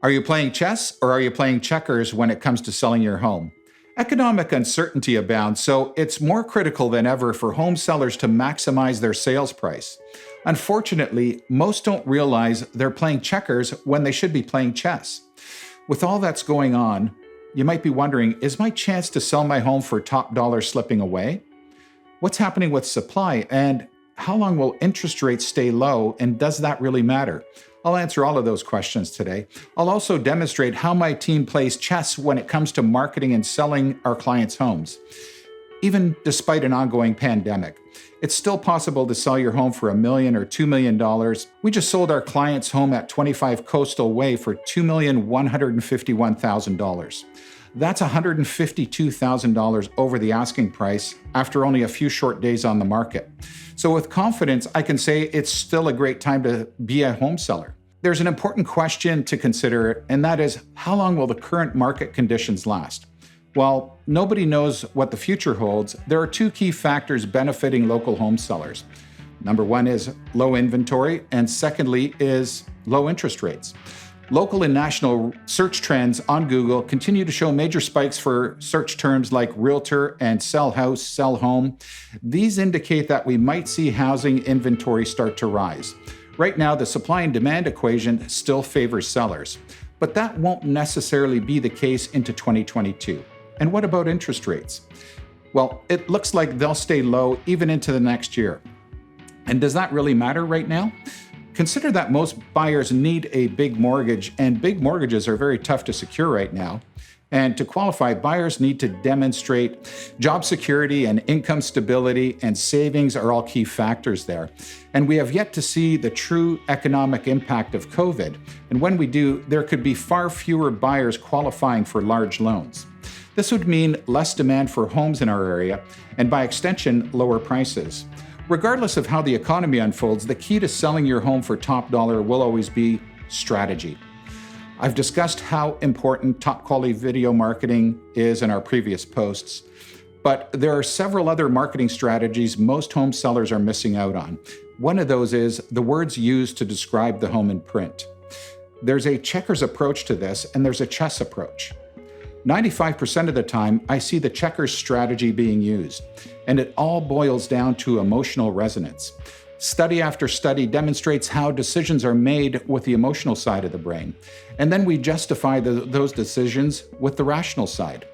Are you playing chess or are you playing checkers when it comes to selling your home? Economic uncertainty abounds, so it's more critical than ever for home sellers to maximize their sales price. Unfortunately, most don't realize they're playing checkers when they should be playing chess. With all that's going on, you might be wondering, is my chance to sell my home for top dollar slipping away? What's happening with supply, and how long will interest rates stay low, and does that really matter? I'll answer all of those questions today. I'll also demonstrate how my team plays chess when it comes to marketing and selling our clients' homes. Even despite an ongoing pandemic, it's still possible to sell your home for $1 million or $2 million. We just sold our client's home at 25 Coastal Way for $2,151,000. That's $152,000 over the asking price after only a few short days on the market. So with confidence, I can say it's still a great time to be a home seller. There's an important question to consider, and that is, how long will the current market conditions last? While nobody knows what the future holds, there are two key factors benefiting local home sellers. Number one is low inventory, and secondly is low interest rates. Local and national search trends on Google continue to show major spikes for search terms like realtor and sell house, sell home. These indicate that we might see housing inventory start to rise. Right now, the supply and demand equation still favors sellers, but that won't necessarily be the case into 2022. And what about interest rates? Well, it looks like they'll stay low even into the next year. And does that really matter right now? Consider that most buyers need a big mortgage, and big mortgages are very tough to secure right now. And to qualify, buyers need to demonstrate job security and income stability, and savings are all key factors there. And we have yet to see the true economic impact of COVID. And when we do, there could be far fewer buyers qualifying for large loans. This would mean less demand for homes in our area, and by extension, lower prices. Regardless of how the economy unfolds, the key to selling your home for top dollar will always be strategy. I've discussed how important top quality video marketing is in our previous posts, but there are several other marketing strategies most home sellers are missing out on. One of those is the words used to describe the home in print. There's a checkers approach to this, and there's a chess approach. 95% of the time, I see the checkers strategy being used, and it all boils down to emotional resonance. Study after study demonstrates how decisions are made with the emotional side of the brain, and then we justify those decisions with the rational side.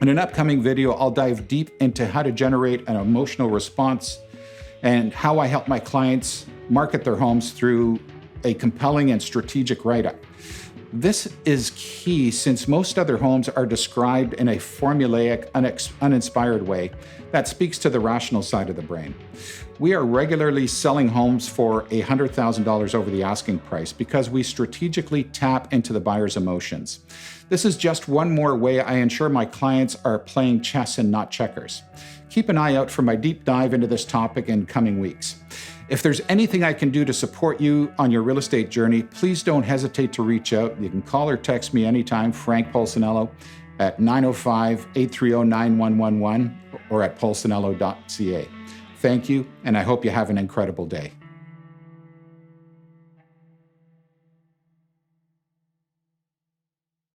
In an upcoming video, I'll dive deep into how to generate an emotional response and how I help my clients market their homes through a compelling and strategic write-up. This is key since most other homes are described in a formulaic, uninspired way that speaks to the rational side of the brain. We are regularly selling homes for $100,000 over the asking price because we strategically tap into the buyer's emotions. This is just one more way I ensure my clients are playing chess and not checkers. Keep an eye out for my deep dive into this topic in coming weeks. If there's anything I can do to support you on your real estate journey, please don't hesitate to reach out. You can call or text me anytime, Frank Polsinello, at 905-830-9111 or at polsinello.ca. Thank you, and I hope you have an incredible day.